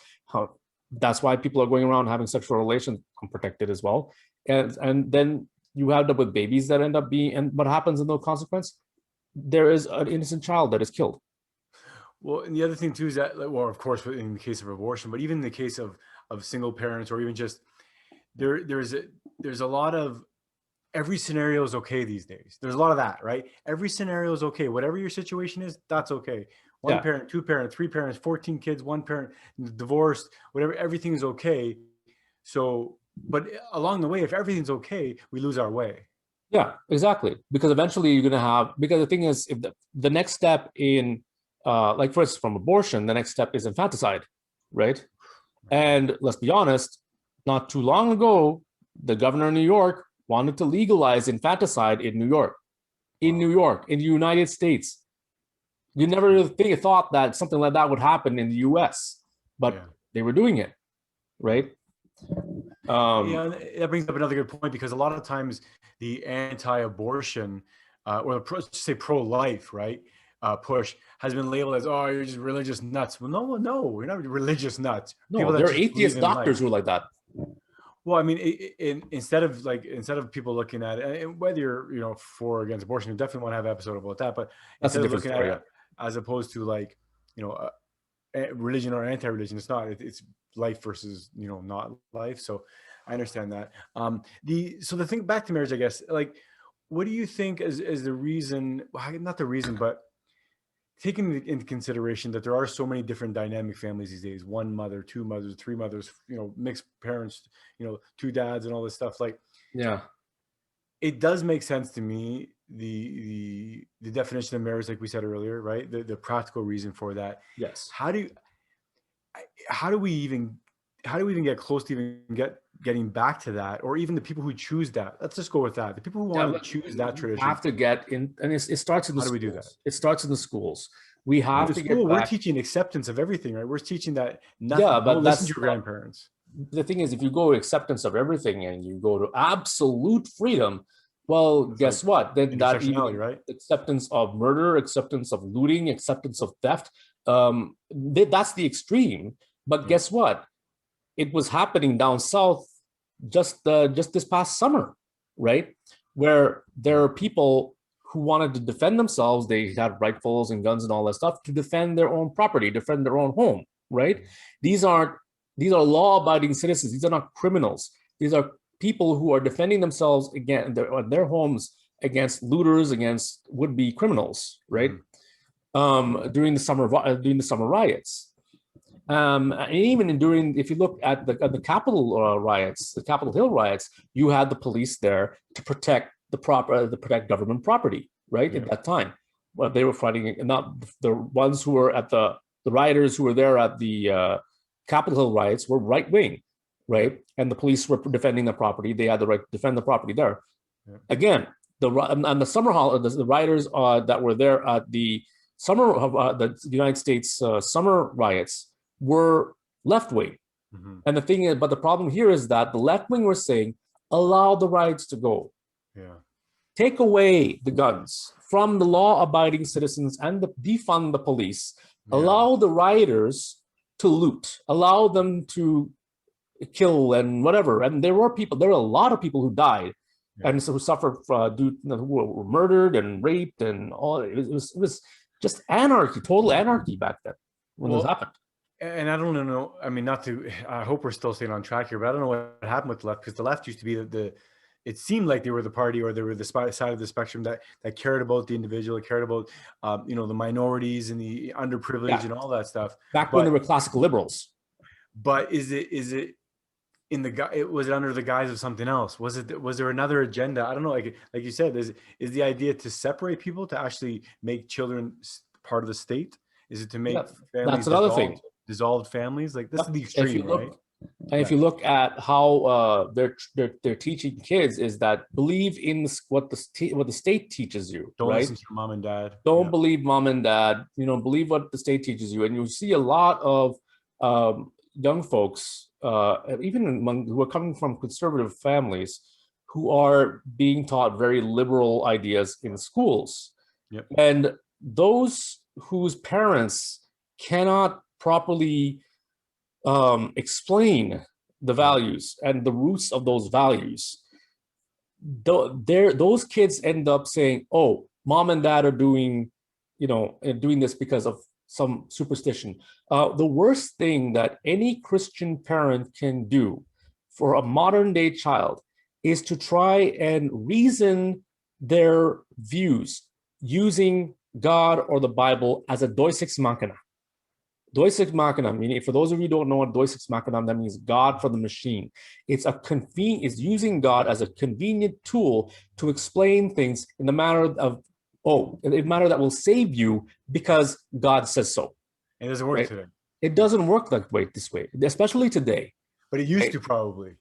That's why people are going around having sexual relations unprotected as well, and then you end up with babies that end up being. And what happens in the consequence? There is an innocent child that is killed.
Well, and the other thing too is that, well, of course, in the case of abortion, but even in the case of single parents, or even just there's a lot of, every scenario is okay these days. There's a lot of that, right? Every scenario is okay. Whatever your situation is, that's okay. One parent, two parents, three parents, 14 kids, one parent, divorced, whatever, everything is okay. So, but along the way, if everything's okay, we lose our way.
Yeah, exactly. Because eventually you're going to have, because the thing is, if the next step in, like first from abortion, the next step is infanticide, right? And let's be honest, not too long ago, the governor of New York wanted to legalize infanticide in New York, in the United States. You never really thought that something like that would happen in the US, but they were doing it, right?
That brings up another good point, because a lot of times the anti-abortion or say pro-life, right, push has been labeled as, oh, you're just religious nuts. Well, no, we're not religious nuts.
No, there are atheist doctors who are like that.
Well, I mean, instead of people looking at it, and whether you're for or against abortion, you definitely want to have an episode about that. But
that's a different story.
At it as opposed to like, religion or anti-religion, it's not. It's life versus not life. So I understand that. The thing, back to marriage, I guess. Like, what do you think is the reason? Well, not the reason, but taking into consideration that there are so many different dynamic families these days, one mother, two mothers, three mothers, mixed parents, two dads and all this stuff. Like,
yeah,
it does make sense to me the definition of marriage, like we said earlier, right? The practical reason for that.
Yes.
How do you, how do we even get close to getting back to that, or even the people who choose that? Let's just go with that. The people who want to choose that tradition.
Have to get in, and it starts in the
How do we
schools.
do that?
It starts in the schools. We have to get back.
We're teaching acceptance of everything, right? We're teaching that nothing.
Yeah, but
don't listen to your grandparents.
The thing is, if you go to acceptance of everything and you go to absolute freedom, well, guess what? Then that even
right?
Acceptance of murder, acceptance of looting, acceptance of theft. That's the extreme. But guess what? It was happening down south just this past summer, right? Where there are people who wanted to defend themselves. They had rifles and guns and all that stuff to defend their own property, defend their own home, right? These are law-abiding citizens. These are not criminals. These are people who are defending themselves against their homes against looters, against would-be criminals, right? During the summer riots, and even during, if you look at the Capitol riots, the Capitol Hill riots, you had the police there to protect protect government property, right? At that time, well, they were fighting, not the ones who were at the rioters who were there at the Capitol Hill riots were right wing, right? And the police were defending the property. They had the right to defend the property there. Again, the summer holidays, the rioters that were there at the summer the United States summer riots were left wing. And the thing is, but the problem here is that the left wing were saying, allow the riots to go. Take away the guns from the law-abiding citizens and defund the police. Allow the rioters to loot. Allow them to kill and whatever. And there were a lot of people who died and so who suffered who were murdered and raped and all. It was just anarchy, total anarchy back then when this happened.
And I don't know, I mean, I hope we're still staying on track here, but I don't know what happened with the left, because the left used to be it seemed like they were the party, or they were the side of the spectrum that cared about the individual, cared about, the minorities and the underprivileged and all that stuff.
Back when they were classical liberals.
But was it under the guise of something else? Was there another agenda? I don't know. Like you said, is the idea to separate people, to actually make children part of the state? Is it to make families
that's another thing.
Dissolved families? Like, this is the extreme, right?
And if you look at how they're teaching kids, is that believe in what the state teaches you.
Don't
right?
listen to your mom and dad.
Don't believe mom and dad. Believe what the state teaches you. And you see a lot of young folks, even who are coming from conservative families, who are being taught very liberal ideas in schools. And those whose parents cannot properly explain the values and the roots of those values, those kids end up saying, oh, mom and dad are doing this because of some superstition. The worst thing that any Christian parent can do for a modern day child is to try and reason their views using God or the Bible as a Deus ex machina. Deus ex machina, meaning, for those of you who don't know what Deus ex machina, that means God for the machine. It's using God as a convenient tool to explain things in the manner of, in a manner that will save you because God says so.
It doesn't work today.
It doesn't work this way, especially today.
But it used to, probably.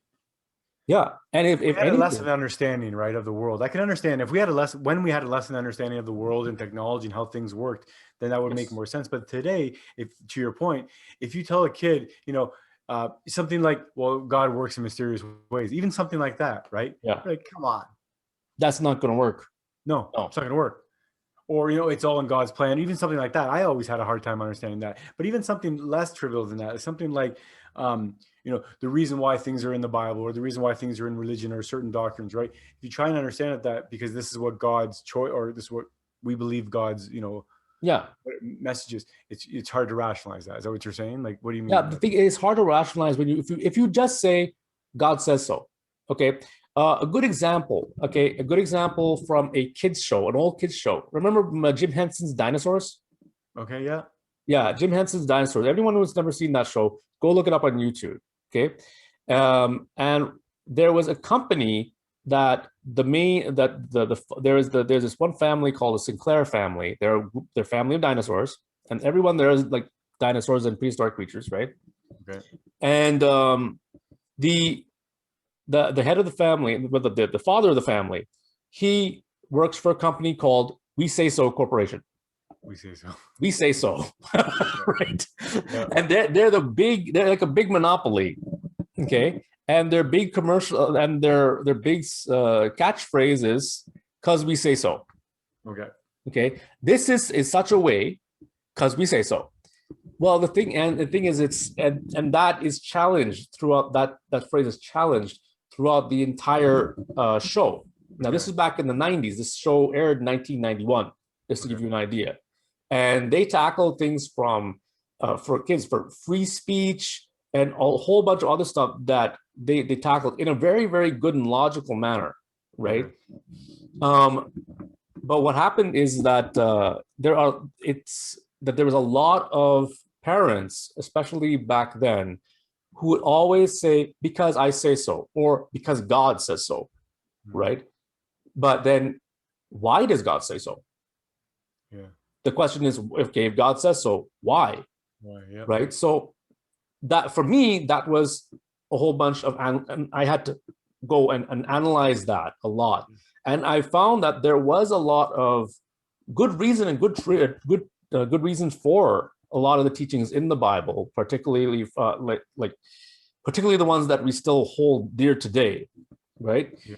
Yeah, and if
we had a lesson understanding, right, of the world, I can understand if we had a lesson understanding of the world and technology and how things worked, then that would make more sense. But today, to your point, if you tell a kid, something like, well, God works in mysterious ways, even something like that, right?
Yeah.
Like, come on,
that's not going to work.
No, it's not going to work. Or, it's all in God's plan. Even something like that, I always had a hard time understanding that. But even something less trivial than that, something like, the reason why things are in the Bible, or the reason why things are in religion, or certain doctrines, right? If you try and understand that because this is what God's choice, or this is what we believe God's, messages, it's hard to rationalize that. Is that what you're saying? Like, what do you mean?
Yeah, the thing is, hard to rationalize when if you just say God says so. Okay. A good example from a kids show, an old kids show. Remember Jim Henson's Dinosaurs?
Okay, yeah.
Yeah, Jim Henson's Dinosaurs. Everyone who's never seen that show, go look it up on YouTube. Okay. And there was a company that there's this one family called the Sinclair family. They're family of dinosaurs, and everyone there is like dinosaurs and prehistoric creatures, right?
Okay.
And the head of the family, the father of the family, he works for a company called We Say So Corporation.
We say so.
We say so, right?
Yeah.
And they're like a big monopoly, okay? And their big commercial and their big catchphrase is "cause we say so."
Okay.
Okay, this is such a way, "cause we say so." Well, the thing is, it's and that is challenged throughout. That phrase is challenged throughout the entire show. Now, this is back in the 90s. This show aired in 1991, just to give you an idea. And they tackle things from for kids for free speech and a whole bunch of other stuff that they tackled in a very, very good and logical manner, right? But what happened is that there was a lot of parents, especially back then, who would always say, "Because I say so," or "Because God says so," right? But then, why does God say so?
Yeah.
The question is, okay, if God says so, why?
Yeah.
Right? So that, for me, that was a whole bunch of, and I had to go and analyze that a lot. And I found that there was a lot of good reason and good reasons for a lot of the teachings in the Bible, particularly particularly the ones that we still hold dear today, right?
Yeah.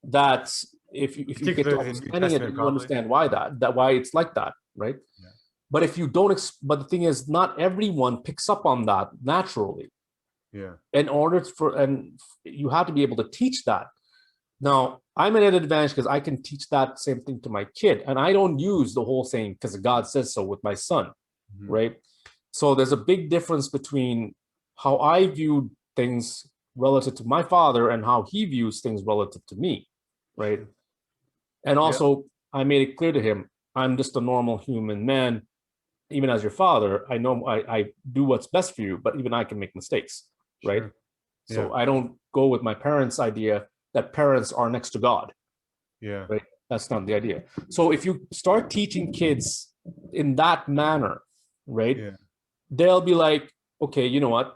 That if you get to understanding it, you understand why why it's like that, right?
Yeah.
But if you don't, but the thing is, not everyone picks up on that naturally.
Yeah.
In order and you have to be able to teach that. Now, I'm at an advantage because I can teach that same thing to my kid, and I don't use the whole saying "because God says so" with my son, right? So there's a big difference between how I view things relative to my father and how he views things relative to me, right? And also, I made it clear to him, I'm just a normal human man. Even as your father, I know I do what's best for you, but even I can make mistakes, right? So I don't go with my parents' idea that parents are next to God.
Yeah.
Right. That's not the idea. So if you start teaching kids in that manner, right, they'll be like, okay, you know what?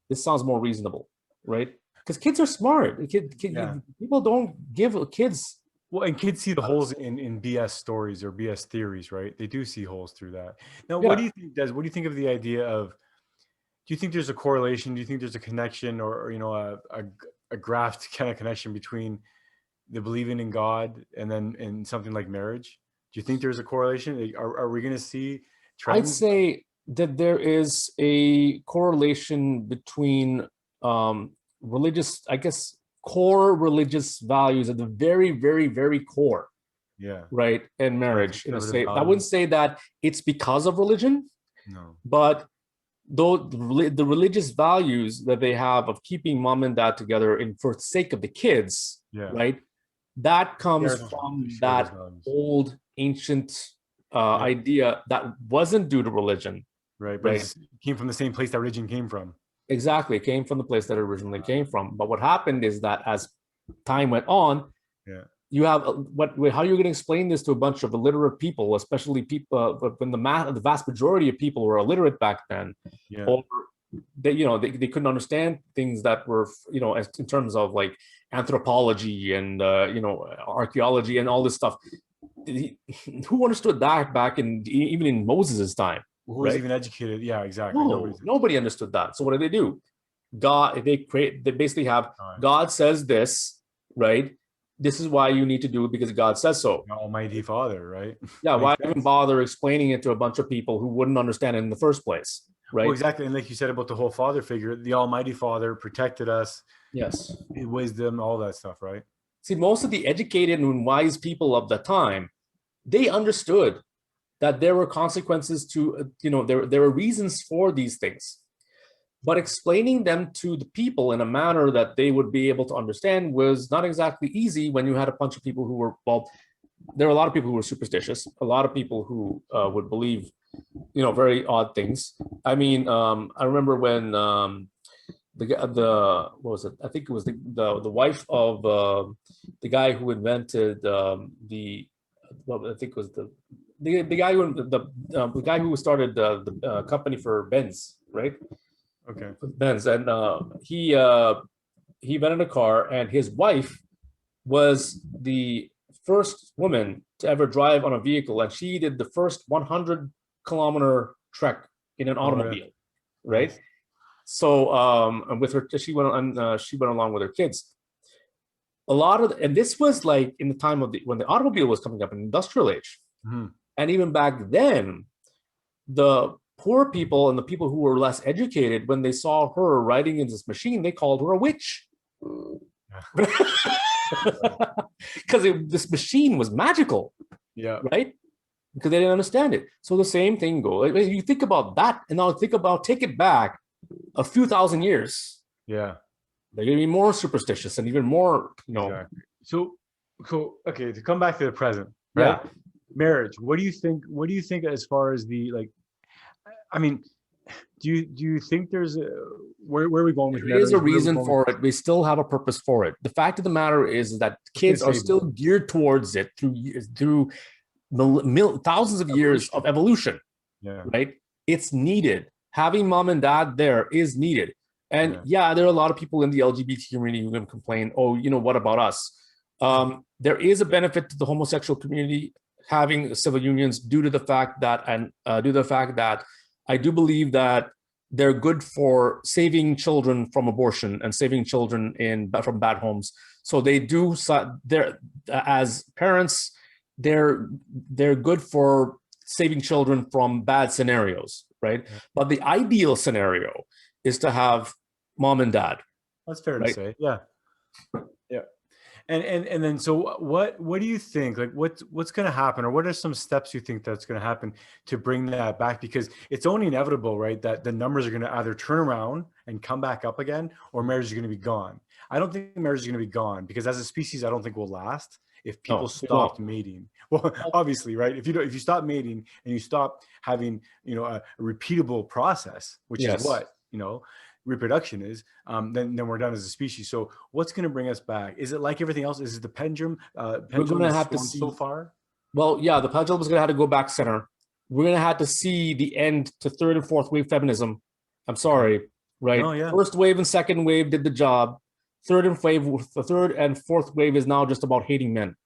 This sounds more reasonable, right? Because kids are smart. People don't give kids.
Well, and kids see the holes in BS stories or BS theories, right? They do see holes through that. Now, what do you think, Des? What do you think of the idea of? Do you think there's a correlation? Do you think there's a connection, or a graphed kind of connection between the believing in God and then in something like marriage? Do you think there's a correlation? Are we going to see trends?
I'd say that there is a correlation between religious, I guess, core religious values at the very, very, very core.
Yeah.
Right. And marriage. I wouldn't say that it's because of religion.
No.
But though the religious values that they have of keeping mom and dad together for the sake of the kids, right? That comes from that old ancient idea that wasn't due to religion.
Right. But it came from the same place that religion came from.
Exactly. It came from the place that it originally came from. But what happened is that as time went on, you have how you're going to explain this to a bunch of illiterate people, especially people when the vast majority of people were illiterate back then, or they couldn't understand things that were in terms of like anthropology and archaeology and all this stuff. Who understood that back even in Moses's time?
Who was even educated? Yeah, exactly.
Nobody understood that. So what do? They basically have God says this, right? This is why you need to do it because God says so.
Almighty Father, right?
Yeah, why even bother explaining it to a bunch of people who wouldn't understand it in the first place, right?
Well, exactly. And like you said about the whole Father figure, the Almighty Father protected us.
Yes.
Wisdom, all that stuff, right?
See, most of the educated and wise people of the time, they understood that there were consequences to, there were reasons for these things. But explaining them to the people in a manner that they would be able to understand was not exactly easy when you had a bunch of people who were, there were a lot of people who were superstitious, a lot of people who would believe, very odd things. I mean, I remember when the what was it? I think it was the wife of the guy who invented the well, I think it was the guy who the guy who started the company for Benz, right?
Okay.
Benz, and he invented a car, and his wife was the first woman to ever drive on a vehicle, and she did the first 100-kilometer trek in an automobile, right?
Nice.
So and with her, she went on. She went along with her kids. A lot of, and this was like in the time of when the automobile was coming up in the industrial age, and even back then, the poor people and the people who were less educated, when they saw her riding in this machine, they called her a witch. Because this machine was magical,
Yeah.
right? Because they didn't understand it. So the same thing goes. You think about that, and now take it back a few thousand years.
Yeah.
They're going to be more superstitious and even more,
Exactly. So okay, to come back to the present, right?
Yeah.
Marriage. What do you think? What do you think as far as the like? I mean, do you think there's a where are we going with
There is a
marriage? Where are we
reason
going
for it. We still have a purpose for it. The fact of the matter is that kids are
save
still geared towards it through thousands of years of evolution,
Yeah.
right? It's needed. Having mom and dad there is needed. And yeah, there are a lot of people in the LGBT community who can complain, oh, what about us? There is a benefit to the homosexual community having civil unions due to the fact that I do believe that they're good for saving children from abortion and saving children from bad homes. So they do. They're, as parents, they're good for saving children from bad scenarios, right? Yeah. But the ideal scenario is to have mom and dad.
That's fair to say. Yeah. Yeah. And then so what do you think, like what's going to happen, or what are some steps you think that's going to happen to bring that back? Because it's only inevitable, right, that the numbers are going to either turn around and come back up again, or marriage is going to be gone. I don't think marriage is going to be gone, because as a species I don't think we'll last if people stopped mating. Well, obviously, right, if you stop mating and you stop having a repeatable process, which is what reproduction is, then we're done as a species. So what's going to bring us back? Is it like everything else? Is it the pendulum?
We're going to have to see
so far.
Well, yeah, the pendulum is going to have to go back center. We're going to have to see the end to third and fourth wave feminism. I'm sorry, right?
No, yeah.
First wave and second wave did the job. The third and fourth wave is now just about hating men.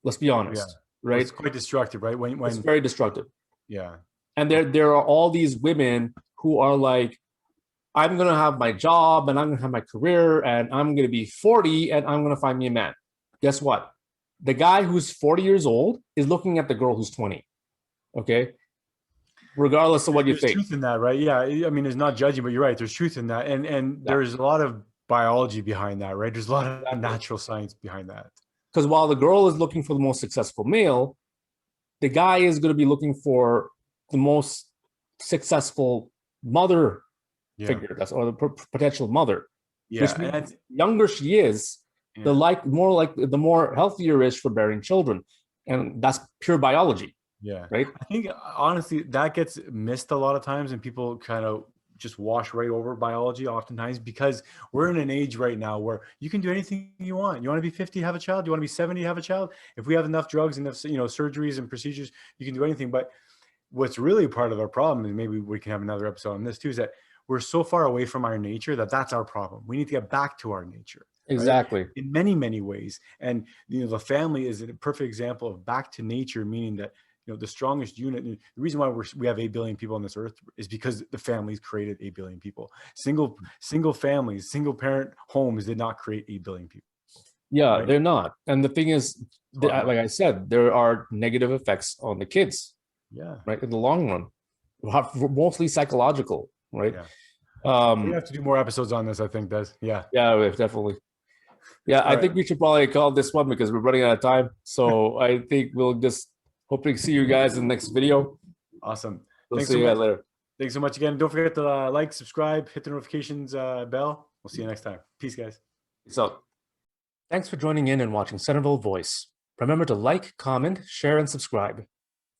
Let's be honest, right?
It's quite destructive, right? When
it's very destructive.
Yeah.
And there are all these women who are like, I'm going to have my job and I'm going to have my career and I'm going to be 40 and I'm going to find me a man. Guess what? The guy who's 40 years old is looking at the girl who's 20. Okay. Regardless of what you think.
There's truth in that, right? Yeah. I mean, it's not judging, but you're right. There's truth in that. And there's a lot of biology behind that, right? There's a lot of natural science behind that.
Because while the girl is looking for the most successful male, the guy is going to be looking for the most successful mother figure, or the potential mother. Which means the younger she is, the more healthier is for bearing children, and that's pure biology.
Yeah,
right.
I think honestly that gets missed a lot of times, and people kind of just wash right over biology oftentimes, because we're in an age right now where you can do anything you want. You want to be 50, have a child. You want to be 70, have a child. If we have enough drugs, enough surgeries and procedures, you can do anything. But what's really part of our problem, and maybe we can have another episode on this too, is that we're so far away from our nature that's our problem. We need to get back to our nature.
Exactly.
Right? In many, many ways. And the family is a perfect example of back to nature, meaning that the strongest unit. And the reason why we have 8 billion people on this earth is because the families created 8 billion people. Single families, single parent homes did not create 8 billion people.
Yeah, right? They're not. And the thing is, like I said, there are negative effects on the kids.
Yeah. Right.
In the long run, mostly psychological. Right.
Yeah. We have to do more episodes on this, I think, Des. Yeah.
Yeah, definitely. Yeah, I think we should probably call this one because we're running out of time. So I think we'll just hopefully see you guys in the next video.
Awesome.
Thanks see you guys later.
Thanks so much again. Don't forget to like, subscribe, hit the notifications bell. We'll see you next time. Peace, guys.
Peace out. Thanks for joining in and watching Centerville Voice. Remember to like, comment, share, and subscribe.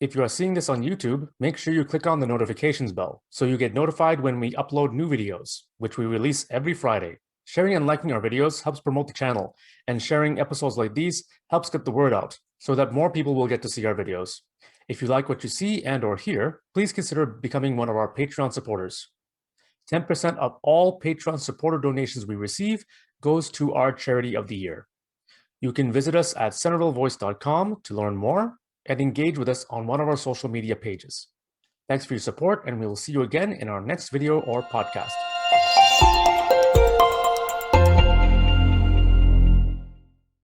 If you are seeing this on YouTube, make sure you click on the notifications bell so you get notified when we upload new videos, which we release every Friday. Sharing and liking our videos helps promote the channel, and sharing episodes like these helps get the word out so that more people will get to see our videos. If you like what you see and or hear, please consider becoming one of our Patreon supporters. 10% of all Patreon supporter donations we receive goes to our charity of the year. You can visit us at centervillevoice.com to learn more and engage with us on one of our social media pages. Thanks for your support, and we will see you again in our next video or podcast.